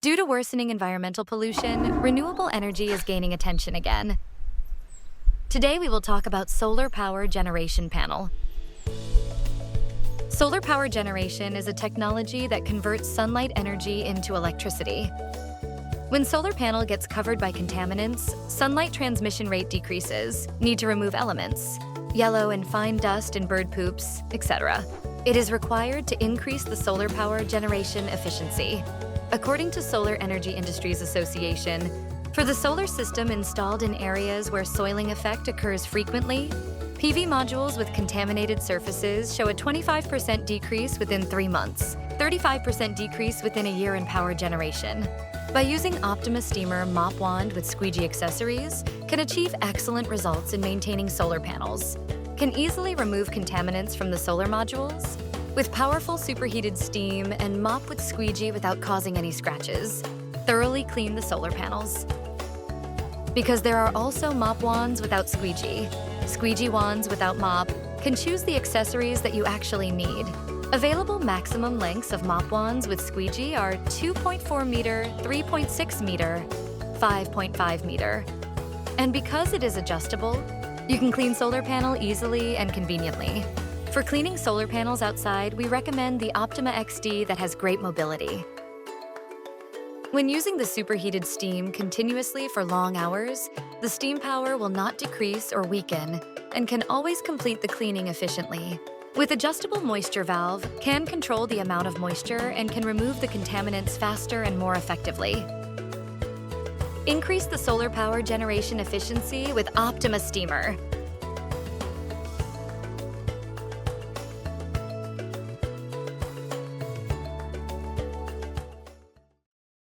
Due to worsening environmental pollution, renewable energy is gaining attention again. Today we will talk about solar power generation panel. Solar power generation is a technology that converts sunlight energy into electricity. When solar panel gets covered by contaminants, sunlight transmission rate decreases, need to remove elements, yellow and fine dust and bird poops, etc. It is required to increase the solar power generation efficiency. According to Solar Energy Industries Association, for the solar system installed in areas where soiling effect occurs frequently, PV modules with contaminated surfaces show a 25% decrease within 3 months, 35% decrease within a year in power generation. By using Optima Steamer mop wand with squeegee accessories, can achieve excellent results in maintaining solar panels. Can easily remove contaminants from the solar modules. With powerful superheated steam and mop with squeegee without causing any scratches. Thoroughly clean the solar panels. Because there are also mop wands without squeegee. Squeegee wands without mop, can choose the accessories that you actually need. Available maximum lengths of mop wands with squeegee are 2.4 meter, 3.6 meter, 5.5 meter. And because it is adjustable, you can clean solar panel easily and conveniently. For cleaning solar panels outside, we recommend the Optima XD that has great mobility. When using the superheated steam continuously for long hours, the steam power will not decrease or weaken and can always complete the cleaning efficiently. With adjustable moisture valve, can control the amount of moisture and can remove the contaminants faster and more effectively. Increase the solar power generation efficiency with Optima Steamer.